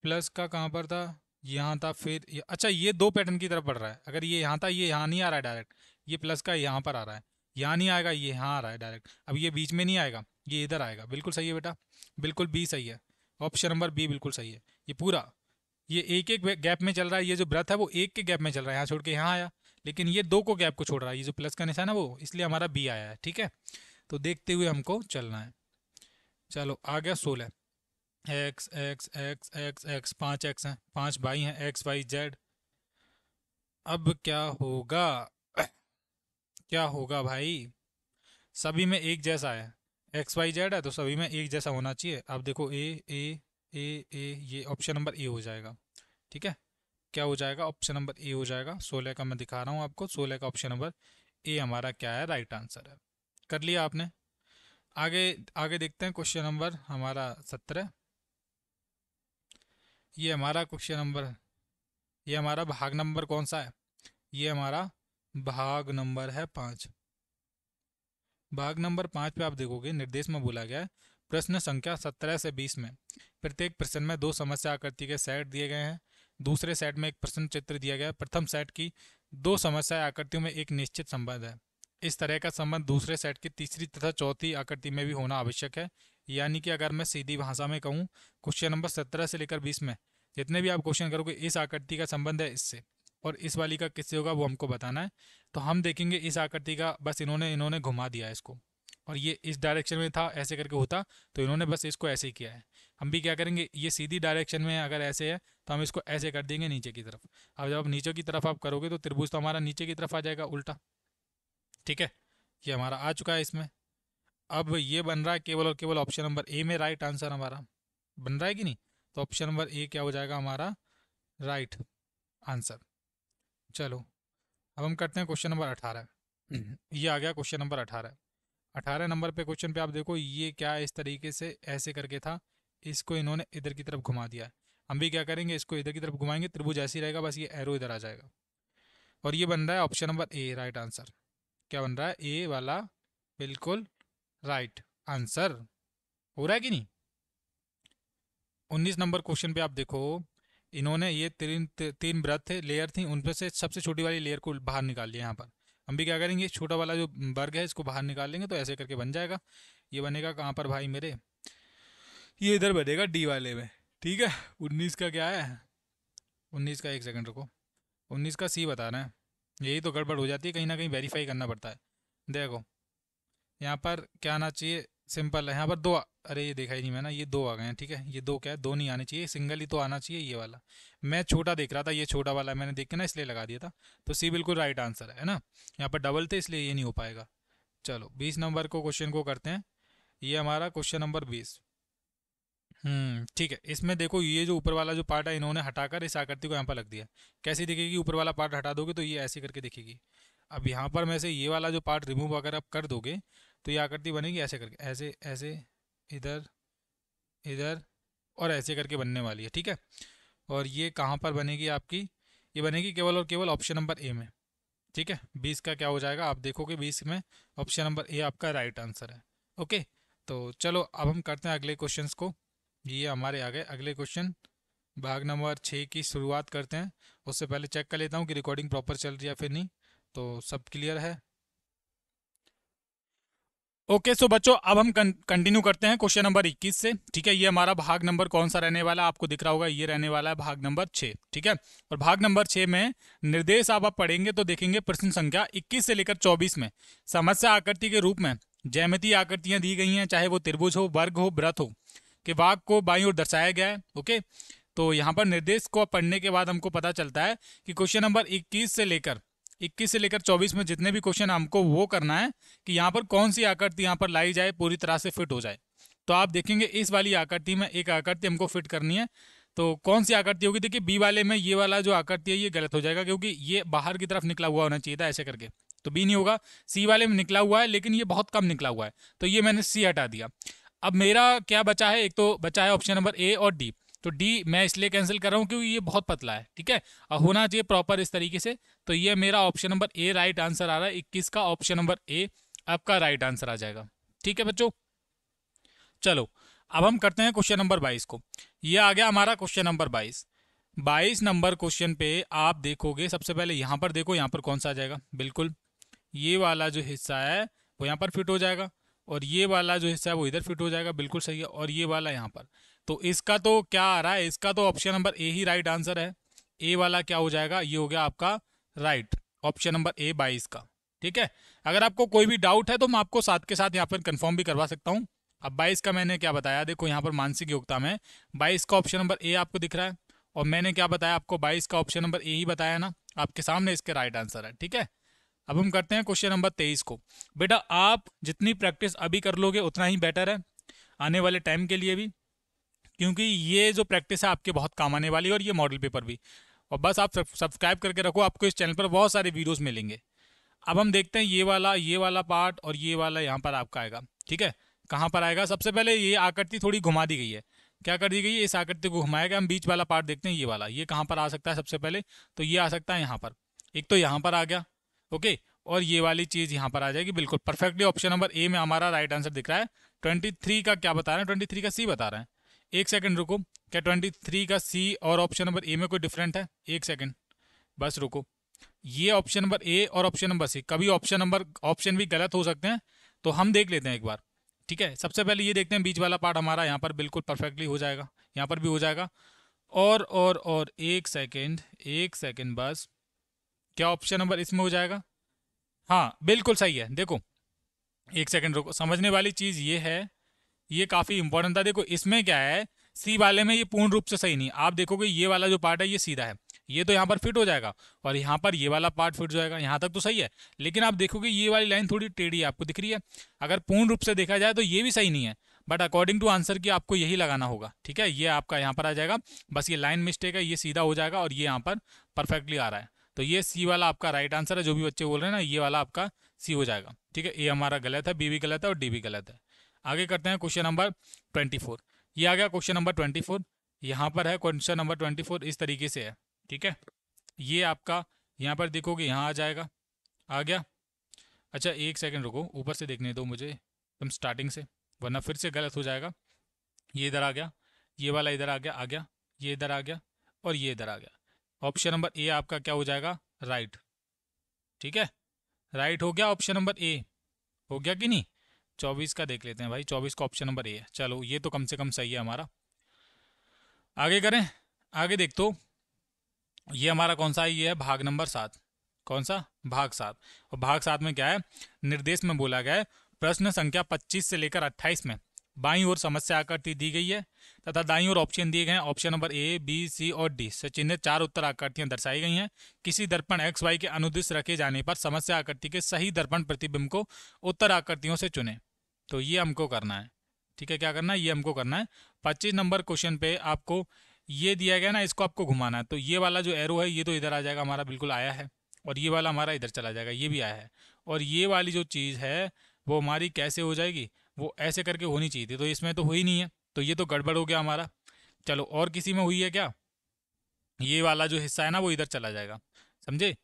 S1: प्लस का कहाँ पर था, यहाँ था, फिर अच्छा ये दो पैटर्न की तरफ बढ़ रहा है। अगर ये यहाँ था, ये यहाँ नहीं आ रहा है डायरेक्ट, ये प्लस का यहाँ पर आ रहा है, यहाँ नहीं आएगा, ये यहाँ आ रहा है डायरेक्ट। अब ये बीच में नहीं आएगा, ये इधर आएगा। बिल्कुल सही है बेटा, बिल्कुल बी सही है, ऑप्शन नंबर बी बिल्कुल सही है। ये पूरा ये एक एक गैप में चल रहा है, ये जो व्रत है वो एक के गैप में चल रहा है, यहाँ छोड़ के यहाँ आया, लेकिन ये दो को गैप को छोड़ रहा है, ये जो प्लस का निशान है वो, इसलिए हमारा बी आया है, ठीक है। तो देखते हुए हमको चलना है। चलो आ गया 16। X x x x x, 5 x हैं, 5 वाई हैं, एक्स वाई जेड। अब क्या होगा, क्या होगा भाई, सभी में एक जैसा है, एक्स वाई जेड है तो सभी में एक जैसा होना चाहिए। अब देखो ए ए ए ए, ये ऑप्शन नंबर ए हो जाएगा। ठीक है, क्या हो जाएगा, ऑप्शन नंबर ए हो जाएगा। 16 का मैं दिखा रहा हूँ आपको, 16 का ऑप्शन नंबर ए हमारा क्या है, राइट आंसर है। कर लिया आपने। आगे आगे देखते हैं क्वेश्चन नंबर हमारा 17। ये हमारा क्वेश्चन नंबर, ये हमारा भाग नंबर कौन सा है, ये हमारा भाग नंबर है 5। भाग नंबर 5 पे आप देखोगे निर्देश में बोला गया है, प्रश्न संख्या 17 से 20 में प्रत्येक प्रश्न में दो समस्या आकृति के सेट दिए गए हैं। दूसरे सेट में एक प्रश्न चित्र दिया गया है। प्रथम सेट की दो समस्या आकृतियों में एक निश्चित संबंध है। इस तरह का संबंध दूसरे सेट की तीसरी तथा चौथी आकृति में भी होना आवश्यक है। यानी कि अगर मैं सीधी भाषा में कहूँ, क्वेश्चन नंबर 17 से लेकर 20 में जितने भी आप क्वेश्चन करोगे, इस आकृति का संबंध है इससे, और इस वाली का किससे होगा वो हमको बताना है। तो हम देखेंगे इस आकृति का, बस इन्होंने इन्होंने घुमा दिया है इसको, और ये इस डायरेक्शन में था ऐसे करके होता, तो इन्होंने बस इसको ऐसे ही किया है। हम भी क्या करेंगे, ये सीधी डायरेक्शन में अगर ऐसे है तो हम इसको ऐसे कर देंगे नीचे की तरफ। अब जब आप नीचे की तरफ आप करोगे तो त्रिभुज तो हमारा नीचे की तरफ आ जाएगा उल्टा। ठीक है, ये हमारा आ चुका है इसमें। अब ये बन रहा है केवल और केवल ऑप्शन नंबर ए में राइट आंसर हमारा बन रहा है कि नहीं। तो ऑप्शन नंबर ए क्या हो जाएगा हमारा राइट आंसर। चलो अब हम करते हैं क्वेश्चन नंबर 18। ये आ गया क्वेश्चन नंबर 18। 18 नंबर पे क्वेश्चन पे आप देखो, ये क्या इस तरीके से ऐसे करके था, इसको इन्होंने इधर की तरफ घुमा दिया है। हम भी क्या करेंगे, इसको इधर की तरफ घुमाएंगे, त्रिभुज ऐसे ही रहेगा, बस ये एरो इधर आ जाएगा। और ये बन रहा है option number A right answer. क्या बन रहा है, ए वाला बिल्कुल राइट आंसर। हो रहा है कि नहीं। 19 नंबर क्वेश्चन पे आप देखो, इन्होंने ये तीन व्रत थे, लेयर थी, उनमें से सबसे छोटी वाली लेयर को बाहर निकाल लिया यहाँ पर। हम भी क्या करेंगे, छोटा वाला जो वर्ग है इसको बाहर निकाल लेंगे, तो ऐसे करके बन जाएगा। ये बनेगा कहाँ पर भाई मेरे, ये इधर बनेगा डी वाले में। ठीक है, 19 का क्या है, 19 का एक सेकंड रुको, 19 का सी बता रहे हैं। यही तो गड़बड़ हो जाती है, कहीं ना कहीं वेरीफाई करना पड़ता है। देखो यहाँ पर क्या आना चाहिए, सिंपल है, यहाँ पर दो अरे ये देखा ही नहीं मैंने, ये दो आ गए हैं। ठीक है, ये दो क्या है, दो नहीं आने चाहिए, सिंगल ही तो आना चाहिए ये वाला। मैं छोटा देख रहा था, ये छोटा वाला मैंने देख के ना इसलिए लगा दिया था। तो सी बिल्कुल राइट आंसर है ना। यहाँ पर डबल थे इसलिए ये नहीं हो पाएगा। चलो 20 नंबर को क्वेश्चन को करते हैं। ये हमारा क्वेश्चन नंबर 20। ठीक है, इसमें देखो ये जो ऊपर वाला जो पार्ट है इन्होंने हटाकर इस आकृति को यहाँ पर लग दिया। कैसी दिखेगी, ऊपर वाला पार्ट हटा दोगे तो ये ऐसी करके दिखेगी। अब यहाँ पर में से ये वाला जो पार्ट रिमूव अगर आप कर दोगे तो ये आकृति बनेगी ऐसे करके, ऐसे ऐसे, इधर इधर, और ऐसे करके बनने वाली है। ठीक है, और ये कहाँ पर बनेगी आपकी, ये बनेगी केवल और केवल ऑप्शन नंबर ए में। ठीक है, 20 का क्या हो जाएगा, आप देखोगे 20 में ऑप्शन नंबर ए आपका राइट आंसर है। ओके, तो चलो अब हम करते हैं अगले क्वेश्चंस को। ये हमारे आ गए अगले क्वेश्चन, भाग नंबर 6 की शुरुआत करते हैं। उससे पहले चेक कर लेता हूँ कि रिकॉर्डिंग प्रॉपर चल रही है फिर नहीं। तो सब क्लियर है। ओके सो बच्चों, अब हम कंटिन्यू करते हैं क्वेश्चन नंबर 21 से। ठीक है, ये हमारा भाग नंबर कौन सा रहने वाला है, आपको दिख रहा होगा, ये रहने वाला है भाग नंबर 6। ठीक है, और भाग नंबर 6 में निर्देश आप पढ़ेंगे तो देखेंगे प्रश्न संख्या 21 से लेकर 24 में समस्या आकृति के रूप में ज्यामितीय आकृतियां दी गई हैं, चाहे वो त्रिभुज हो, वर्ग हो, वृत्त हो, के भाग को बाईं ओर दर्शाया गया है। ओके, तो यहाँ पर निर्देश को पढ़ने के बाद हमको पता चलता है कि क्वेश्चन नंबर 21 से लेकर 24 में जितने भी क्वेश्चन हमको वो करना है कि यहाँ पर कौन सी आकृति यहाँ पर लाई जाए, पूरी तरह से फिट हो जाए। तो आप देखेंगे इस वाली आकृति में एक आकृति हमको फिट करनी है। तो कौन सी आकृति होगी, देखिए बी वाले में ये वाला जो आकृति है ये गलत हो जाएगा, क्योंकि ये बाहर की तरफ निकला हुआ होना चाहिए था ऐसे करके, तो बी नहीं होगा। सी वाले में निकला हुआ है लेकिन ये बहुत कम निकला हुआ है, तो ये मैंने सी हटा दिया। अब मेरा क्या बचा है, एक तो बचा है ऑप्शन नंबर ए और डी। तो डी मैं इसलिए कैंसिल कर रहा हूँ क्योंकि ये बहुत पतला है। ठीक है, और होना चाहिए प्रॉपर इस तरीके से। तो ये मेरा option number A right answer आ रहा है, 21 का ऑप्शन नंबर ए आपका राइट आंसर आ जाएगा। ठीक है बच्चों, चलो अब हम करते हैं क्वेश्चन नंबर 22 को। ये आ गया हमारा क्वेश्चन नंबर 22। 22 नंबर क्वेश्चन पे आप देखोगे, सबसे पहले यहाँ पर देखो, यहाँ पर कौन सा आ जाएगा, बिल्कुल ये वाला जो हिस्सा है वो यहाँ पर फिट हो जाएगा, और ये वाला जो हिस्सा है वो इधर फिट हो जाएगा, बिल्कुल सही है। और ये वाला यहाँ पर, तो इसका तो क्या आ रहा है, इसका तो ऑप्शन नंबर ए ही राइट आंसर है। ए वाला क्या हो जाएगा, ये हो गया आपका राइट ऑप्शन नंबर ए 22 का। ठीक है, अगर आपको कोई भी डाउट है तो मैं आपको साथ के साथ यहाँ पर कंफर्म भी करवा सकता हूँ। अब 22 का मैंने क्या बताया, देखो यहाँ पर मानसिक योग्यता में 22 का ऑप्शन नंबर ए आपको दिख रहा है, और मैंने क्या बताया आपको, 22 का ऑप्शन नंबर ए ही बताया ना, आपके सामने इसके राइट आंसर है। ठीक है, अब हम करते हैं क्वेश्चन नंबर 23 को। बेटा आप जितनी प्रैक्टिस अभी कर लोगे उतना ही बेटर है आने वाले टाइम के लिए भी, क्योंकि ये जो प्रैक्टिस है आपके बहुत काम आने वाली है, और ये मॉडल पेपर भी। और बस आप सब्सक्राइब करके रखो, आपको इस चैनल पर बहुत सारे वीडियोस मिलेंगे। अब हम देखते हैं ये वाला पार्ट और ये वाला यहाँ पर आपका आएगा। ठीक है, कहाँ पर आएगा, सबसे पहले ये आकृति थोड़ी घुमा दी गई है। क्या कर दी गई है, इस आकृति को घुमाएगा। हम बीच वाला पार्ट देखते हैं, ये वाला, ये कहाँ पर आ सकता है सबसे पहले, तो ये आ सकता है यहाँ पर। एक तो यहाँ पर आ गया, ओके, और ये वाली चीज़ यहाँ पर आ जाएगी। बिल्कुल परफेक्टली ऑप्शन नंबर ए में हमारा राइट आंसर दिख रहा है। 23 का क्या बता रहे हैं, 23 का सी बता रहे हैं। एक सेकंड रुको, क्या 23 का सी और ऑप्शन नंबर ए में कोई डिफरेंट है? एक सेकंड बस रुको। ये ऑप्शन नंबर ए और ऑप्शन नंबर सी, कभी ऑप्शन भी गलत हो सकते हैं, तो हम देख लेते हैं एक बार। ठीक है, सबसे पहले ये देखते हैं, बीच वाला पार्ट हमारा यहाँ पर बिल्कुल परफेक्टली हो जाएगा, यहाँ पर भी हो जाएगा। और एक सेकंड बस, क्या ऑप्शन नंबर इसमें हो जाएगा? हाँ बिल्कुल सही है। देखो एक सेकंड रुको, समझने वाली चीज़ ये है, ये काफ़ी इंपॉर्टेंट था। देखो इसमें क्या है, सी वाले में ये पूर्ण रूप से सही नहीं। आप देखोगे ये वाला जो पार्ट है ये सीधा है, ये तो यहाँ पर फिट हो जाएगा, और यहाँ पर ये वाला पार्ट फिट हो जाएगा, यहाँ तक तो सही है। लेकिन आप देखोगे ये वाली लाइन थोड़ी टेढ़ी है, आपको दिख रही है। अगर पूर्ण रूप से देखा जाए तो ये भी सही नहीं है, बट अकॉर्डिंग टू आंसर की आपको यही लगाना होगा। ठीक है, ये आपका यहाँ पर आ जाएगा, बस ये लाइन मिस्टेक है, ये सीधा हो जाएगा, और ये यहाँ पर परफेक्टली आ रहा है। तो ये सी वाला आपका राइट आंसर है। जो भी बच्चे बोल रहे हैं ना, ये वाला आपका सी हो जाएगा। ठीक है, ए हमारा गलत है, बी भी गलत है, और डी भी गलत है। आगे करते हैं क्वेश्चन नंबर 24। ये आ गया क्वेश्चन नंबर 24। यहाँ पर है क्वेश्चन नंबर 24, इस तरीके से है। ठीक है, ये आपका यहाँ पर देखोगे यहाँ आ जाएगा, आ गया। अच्छा एक सेकंड रुको, ऊपर से देखने दो मुझे एकदम स्टार्टिंग से, वरना फिर से गलत हो जाएगा। ये इधर आ गया, ये वाला इधर आ गया, ये इधर आ गया, और ये इधर आ गया। ऑप्शन नंबर ए आपका क्या हो जाएगा, राइट। ठीक है, राइट हो गया, ऑप्शन नंबर ए हो गया कि नहीं? 24 का देख लेते हैं भाई, 24 का ऑप्शन नंबर ए है। चलो ये तो कम से कम सही है हमारा। आगे करें, आगे देख तो ये हमारा कौन सा है, ये है भाग नंबर 7। कौन सा? भाग 7। और भाग 7 में क्या है, निर्देश में बोला गया है, प्रश्न संख्या 25 से लेकर 28 में बाईं ओर समस्या आकृति दी गई है, तथा दाईं ओर ऑप्शन दिए गए हैं। ऑप्शन नंबर ए, बी, सी और डी से चिन्हित 4 उत्तर आकृतियां दर्शाई गई हैं। किसी दर्पण एक्स वाई के अनुदिश रखे जाने पर समस्या आकृति के सही दर्पण प्रतिबिंब को उत्तर आकृतियों से चुने। तो ये हमको करना है। ठीक है, क्या करना है, ये हमको करना है। 25 नंबर क्वेश्चन पे आपको ये दिया गया ना, इसको आपको घुमाना है। तो ये वाला जो एरो है ये तो इधर आ जाएगा, हमारा बिल्कुल आया है, और ये वाला हमारा इधर चला जाएगा, ये भी आया है। और ये वाली जो चीज़ है वो हमारी कैसे हो जाएगी, वो ऐसे करके होनी चाहिए थी, तो इसमें तो हुई नहीं है, तो ये तो गड़बड़ हो गया हमारा। चलो और किसी में हुई है क्या? ये वाला जो हिस्सा है ना वो इधर चला जाएगा, समझे?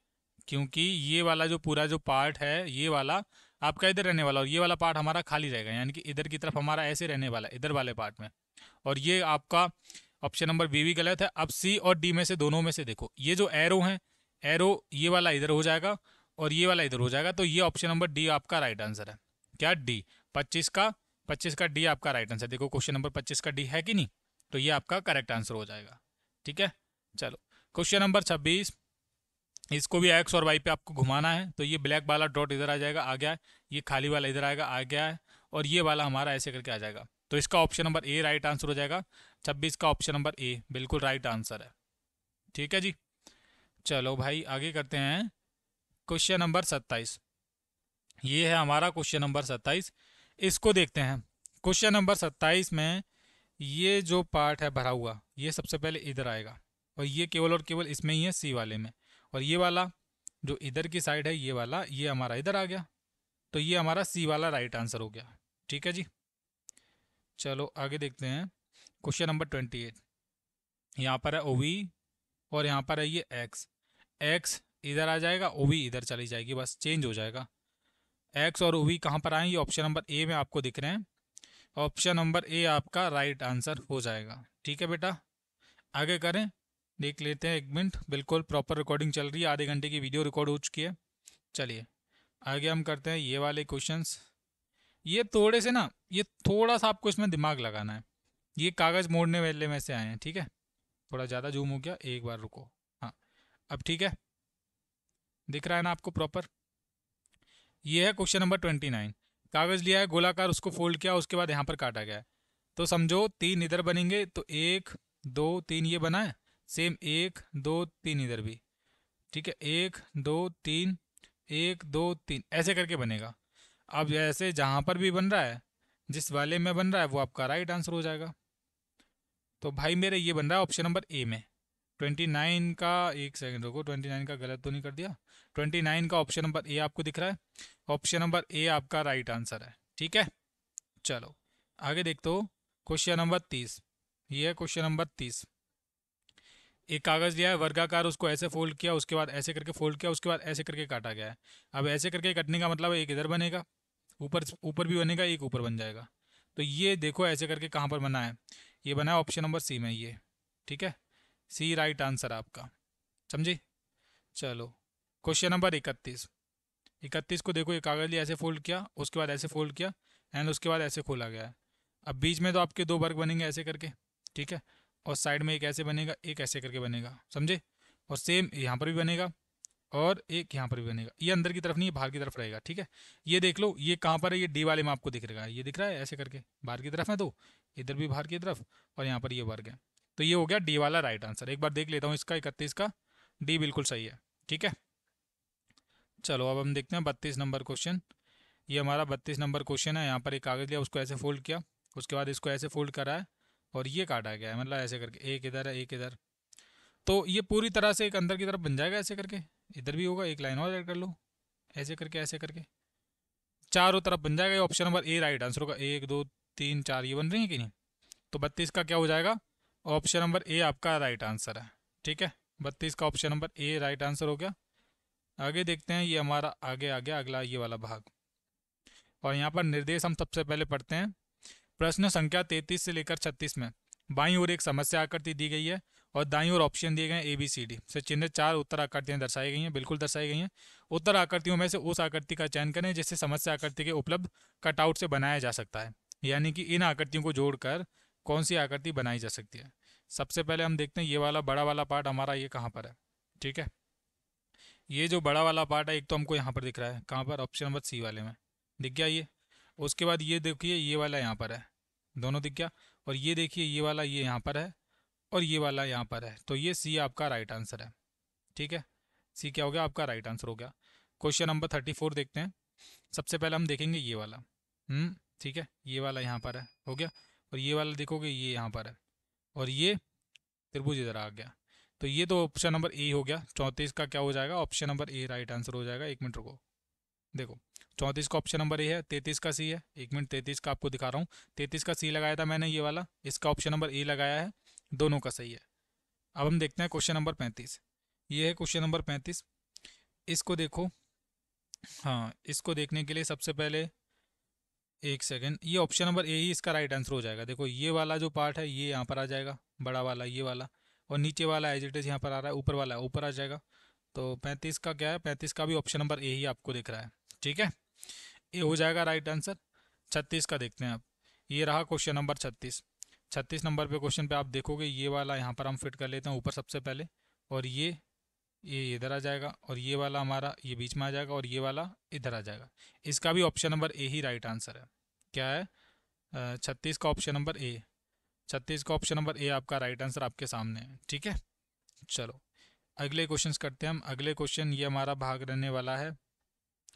S1: क्योंकि ये वाला जो पूरा जो पार्ट है ये वाला आपका इधर रहने वाला, और ये वाला पार्ट हमारा खाली रहेगा, यानी कि इधर की तरफ हमारा ऐसे रहने वाला है, इधर वाले पार्ट में। और ये आपका ऑप्शन नंबर बी भी गलत है। अब सी और डी में से दोनों में से देखो, ये जो एरो है, एरो ये वाला इधर हो जाएगा और ये वाला इधर हो जाएगा, तो ये ऑप्शन नंबर डी आपका राइट आंसर है। क्या? डी। 25 का डी आपका राइट आंसर। देखो क्वेश्चन नंबर 25 का डी है कि नहीं, तो ये आपका करेक्ट आंसर हो जाएगा। ठीक है, चलो क्वेश्चन नंबर 26, इसको भी एक्स और वाई पे आपको घुमाना है। तो ये ब्लैक वाला डॉट इधर आ जाएगा, आ गया है, ये खाली वाला इधर आएगा, आ गया है, और ये वाला हमारा ऐसे करके आ जाएगा। तो इसका option number A right answer हो जाएगा। 26 का ऑप्शन नंबर ए बिल्कुल राइट आंसर है। ठीक है जी, चलो भाई आगे करते हैं। क्वेश्चन नंबर 27, ये है हमारा क्वेश्चन नंबर 27। इसको देखते हैं। क्वेश्चन नंबर 27 में ये जो पार्ट है भरा हुआ, ये सबसे पहले इधर आएगा, और ये केवल और केवल इसमें ही है, सी वाले में। और ये वाला जो इधर की साइड है, ये वाला, ये हमारा इधर आ गया, तो ये हमारा सी वाला राइट आंसर हो गया। ठीक है जी, चलो आगे देखते हैं। क्वेश्चन नंबर 28, यहाँ पर है ओवी, और यहाँ पर है ये एक्स। एक्स इधर आ जाएगा, ओवी इधर चली जाएगी, बस चेंज हो जाएगा। एक्स और ओवी कहाँ पर आए, ये ऑप्शन नंबर ए में आपको दिख रहे हैं। ऑप्शन नंबर ए आपका राइट आंसर हो जाएगा। ठीक है बेटा, आगे करें, देख लेते हैं। 1 मिनट, बिल्कुल प्रॉपर रिकॉर्डिंग चल रही है, आधे घंटे की वीडियो रिकॉर्ड हो चुकी है। चलिए आगे हम करते हैं ये वाले क्वेश्चंस। ये थोड़े से ना, ये थोड़ा सा आपको इसमें दिमाग लगाना है। ये कागज़ मोड़ने वाले में से आए हैं। ठीक है, थोड़ा ज़्यादा जूम हो गया, एक बार रुको। हाँ अब ठीक है, दिख रहा है ना आपको प्रॉपर? ये है क्वेश्चन नंबर 29। कागज़ लिया है गोलाकार, उसको फोल्ड किया, उसके बाद यहाँ पर काटा गया है। तो समझो 3 इधर बनेंगे, तो 1 2 3 ये बना है, सेम 1 2 3 इधर भी, ठीक है, 1 2 3 1 2 3 ऐसे करके बनेगा। अब ऐसे जहाँ पर भी बन रहा है, जिस वाले में बन रहा है वो आपका राइट आंसर हो जाएगा। तो भाई मेरे ये बन रहा है ऑप्शन नंबर ए में 29 का, एक सेकंड रुको, 29 का गलत तो नहीं कर दिया, 29 का ऑप्शन नंबर ए आपको दिख रहा है, ऑप्शन नंबर ए आपका राइट आंसर है, ठीक है। चलो आगे देखते हो, क्वेश्चन नंबर 30। ये है क्वेश्चन नंबर 30। एक कागज़ लिया है वर्गाकार, उसको ऐसे फोल्ड किया, उसके बाद ऐसे करके फोल्ड किया, उसके बाद ऐसे करके काटा गया है। अब ऐसे करके कटने का मतलब एक इधर बनेगा, ऊपर ऊपर भी बनेगा, एक ऊपर बन जाएगा। तो ये देखो ऐसे करके कहाँ पर बना है, ये बना है ऑप्शन नंबर सी में, ये ठीक है, सी राइट आंसर आपका, समझे। चलो क्वेश्चन नंबर 31। 31 को देखो, ये कागज़ लिया, ऐसे फोल्ड किया, उसके बाद ऐसे फोल्ड किया, एंड उसके बाद ऐसे खोला गया है। अब बीच में तो आपके दो वर्ग बनेंगे ऐसे करके, ठीक है, और साइड में एक ऐसे बनेगा, एक ऐसे करके बनेगा, समझे। और सेम यहाँ पर भी बनेगा, और एक यहाँ पर भी बनेगा। ये अंदर की तरफ नहीं, ये बाहर की तरफ रहेगा, ठीक है। ये देख लो, ये कहाँ पर है, ये डी वाले में आपको दिख रहा है, ये दिख रहा है ऐसे करके बाहर की तरफ है, तो इधर भी बाहर की तरफ, और यहाँ पर ये वर्ग है। तो ये हो गया डी वाला राइट आंसर। एक बार देख लेता हूँ इसका, 31 का डी बिल्कुल सही है, ठीक है। चलो अब हम देखते हैं 32 नंबर क्वेश्चन। ये हमारा 32 नंबर क्वेश्चन है। यहाँ पर एक कागज़ लिया, उसको ऐसे फोल्ड किया, उसके बाद इसको ऐसे फोल्ड करा है, और ये काटा गया है, मतलब ऐसे करके, एक इधर है एक इधर। तो ये पूरी तरह से एक अंदर की तरफ बन जाएगा ऐसे करके, इधर भी होगा, एक लाइन और ऐड कर लो, ऐसे करके चारों तरफ बन जाएगा। ये option number A right answer होगा, 1 2 3 4 ये बन रही है कि नहीं। तो 32 का क्या हो जाएगा, ऑप्शन नंबर ए आपका राइट आंसर है, ठीक है। 32 का option number A right answer हो गया। आगे देखते हैं, ये हमारा आगे आ गया अगला ये वाला भाग, और यहाँ पर निर्देश हम सबसे पहले पढ़ते हैं। प्रश्न संख्या 33 से लेकर 36 में बाईं ओर एक समस्या आकृति दी गई है, और दाईं ओर ऑप्शन दिए गए हैं ए बी सी डी से चिन्हित 4 उत्तर आकृतियां दर्शाई गई हैं, बिल्कुल दर्शाई गई हैं। उत्तर आकृतियों में से उस आकृति का चयन करें जिसे समस्या आकृति के उपलब्ध कटआउट से बनाया जा सकता है, यानी कि इन आकृतियों को जोड़कर कौन सी आकृति बनाई जा सकती है। सबसे पहले हम देखते हैं ये वाला बड़ा वाला पार्ट हमारा ये कहाँ पर है, ठीक है। ये जो बड़ा वाला पार्ट है, एक तो हमको यहाँ पर दिख रहा है, कहाँ पर, ऑप्शन नंबर सी वाले में दिख गया ये। उसके बाद ये देखिए, ये वाला यहाँ पर है, दोनों दिख गया। और ये देखिए, ये वाला ये यहाँ पर है, और ये वाला यहाँ पर है। तो ये सी आपका राइट आंसर है, ठीक है। सी क्या हो गया, आपका राइट आंसर हो गया। क्वेश्चन नंबर 34 देखते हैं। सबसे पहले हम देखेंगे ये वाला, ठीक है, ये वाला यहाँ पर है, हो गया। और ये वाला देखोगे, ये यहाँ पर है, और ये त्रिभुज इधर आ गया। तो ये तो ऑप्शन नंबर ए हो गया। 34 का क्या हो जाएगा, option number A right answer हो जाएगा। एक मिनट रुको, देखो 34 का ऑप्शन नंबर ए है, 33 का सी है। एक मिनट, 33 का आपको दिखा रहा हूँ। 33 का सी लगाया था मैंने, ये वाला, इसका ऑप्शन नंबर ए लगाया है, दोनों का सही है। अब हम देखते हैं क्वेश्चन नंबर 35। ये है क्वेश्चन नंबर 35। इसको देखो, हाँ, इसको देखने के लिए सबसे पहले एक सेकेंड, ये ऑप्शन नंबर ए ही इसका राइट आंसर हो जाएगा। देखो ये वाला जो पार्ट है ये यहाँ पर आ जाएगा, बड़ा वाला ये वाला, और नीचे वाला एज इट इज यहाँ पर आ रहा है, ऊपर वाला ऊपर आ जाएगा। तो 35 का क्या है, 35 का भी ऑप्शन नंबर ए ही आपको दिख रहा है, ठीक है, ये हो जाएगा राइट आंसर। 36 का देखते हैं अब। ये रहा क्वेश्चन नंबर 36। 36 नंबर पे क्वेश्चन पे आप देखोगे, ये वाला यहाँ पर हम फिट कर लेते हैं ऊपर सबसे पहले, और ये इधर आ जाएगा, और ये वाला हमारा ये बीच में आ जाएगा, और ये वाला इधर आ जाएगा। इसका भी ऑप्शन नंबर ए ही राइट आंसर है। क्या है, 36 का ऑप्शन नंबर ए। 36 का ऑप्शन नंबर ए आपका राइट आंसर आपके सामने है, ठीक है। चलो अगले क्वेश्चंस करते हैं हम। अगले क्वेश्चन ये हमारा भाग रहने वाला है,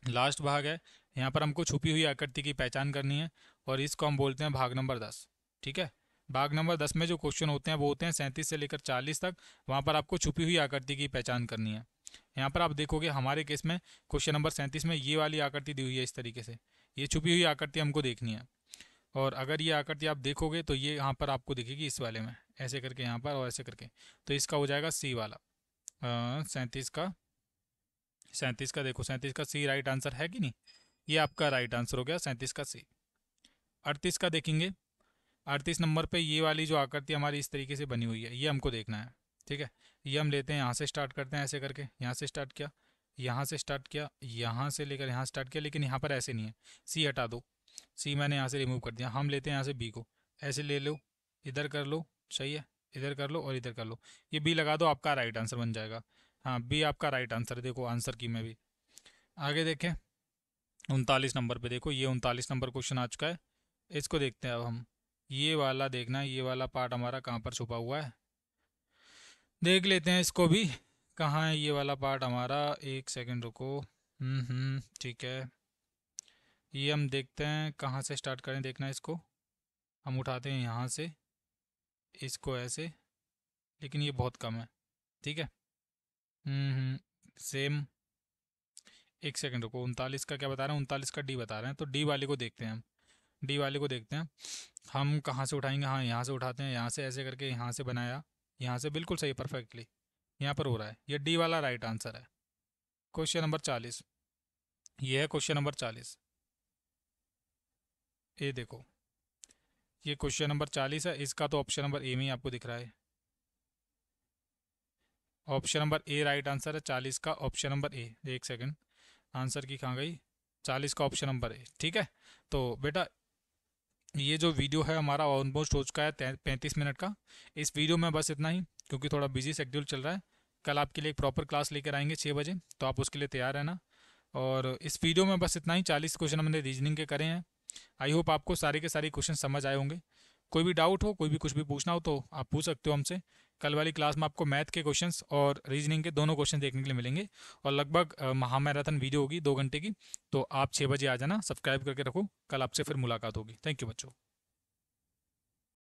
S1: लास्ट भाग है। यहाँ पर हमको छुपी हुई आकृति की पहचान करनी है, और इसको हम बोलते हैं भाग नंबर 10, ठीक है। भाग नंबर 10 में जो क्वेश्चन होते हैं वो होते हैं 37 से लेकर 40 तक। वहाँ पर आपको छुपी हुई आकृति की पहचान करनी है। यहाँ पर आप देखोगे हमारे केस में क्वेश्चन नंबर 37 में ये वाली आकृति दी हुई है, इस तरीके से ये छुपी हुई आकृति हमको देखनी है। और अगर ये आकृति आप देखोगे तो ये यहाँ पर आपको दिखेगी इस वाले में, ऐसे करके यहाँ पर और ऐसे करके। तो इसका हो जाएगा सी वाला, 37 का देखो, 37 का सी राइट आंसर है कि नहीं। ये आपका राइट आंसर हो गया 37 का सी। 38 का देखेंगे। 38 नंबर पे ये वाली जो आकृति हमारी इस तरीके से बनी हुई है, ये हमको देखना है, ठीक है। ये हम लेते हैं, यहाँ से स्टार्ट करते हैं ऐसे करके, यहाँ से स्टार्ट किया, यहाँ से स्टार्ट किया, यहाँ से लेकर यहाँ स्टार्ट किया, लेकिन यहाँ पर ऐसे नहीं है। सी हटा दो, सी मैंने यहाँ से रिमूव कर दिया। हम लेते हैं यहाँ से बी को, ऐसे ले लो, इधर कर लो, सही है, इधर कर लो और इधर कर लो, ये बी लगा दो, आपका राइट आंसर बन जाएगा। हाँ, बी आपका राइट आंसर है। देखो आंसर की में भी। आगे देखें, 39 नंबर पे देखो, ये 39 नंबर क्वेश्चन आ चुका है। इसको देखते हैं अब हम। ये वाला देखना है, ये वाला पार्ट हमारा कहाँ पर छुपा हुआ है, देख लेते हैं इसको भी। कहाँ है ये वाला पार्ट हमारा, एक सेकंड रुको। ठीक है, ये हम देखते हैं कहाँ से स्टार्ट करें देखना इसको। हम उठाते हैं यहाँ से इसको ऐसे, लेकिन ये बहुत कम है। ठीक है, सेम। एक सेकंड रुको, 39 का क्या बता रहे हैं, 39 का डी बता रहे हैं, तो डी वाले को देखते हैं हम। डी वाले को देखते हैं हम कहाँ से उठाएंगे। हाँ, यहाँ से उठाते हैं, यहाँ से ऐसे करके यहाँ से बनाया, यहाँ से बिल्कुल सही परफेक्टली यहाँ पर हो रहा है। ये डी वाला राइट आंसर है। क्वेश्चन नंबर 40, ये है क्वेश्चन नंबर 40। ये देखो, ये क्वेश्चन नंबर 40 है, इसका तो ऑप्शन नंबर ए में ही आपको दिख रहा है। Option number A right answer है 40 का, ऑप्शन नंबर ए। एक सेकंड, आंसर की कहाँ गई, 40 का ऑप्शन नंबर ए। ठीक है, तो बेटा ये जो वीडियो है हमारा ऑलमोस्ट हो चुका है 35 मिनट का। इस वीडियो में बस इतना ही, क्योंकि थोड़ा बिजी शेड्यूल चल रहा है। कल आपके लिए एक प्रॉपर क्लास लेकर आएंगे 6 बजे, तो आप उसके लिए तैयार रहना। और इस वीडियो में बस इतना ही, 40 क्वेश्चन हमने रीजनिंग के करे हैं। आई होप आपको सारे के सारे क्वेश्चन समझ आए होंगे। कोई भी डाउट हो, कोई भी कुछ भी पूछना हो, तो आप पूछ सकते हो हमसे। कल वाली क्लास में आपको मैथ के क्वेश्चंस और रीजनिंग के दोनों क्वेश्चन देखने के लिए मिलेंगे। और लगभग महामैराथन वीडियो होगी 2 घंटे की। तो आप 6 बजे आ जाना, सब्सक्राइब करके रखो। कल आपसे फिर मुलाकात होगी। थैंक यू बच्चों।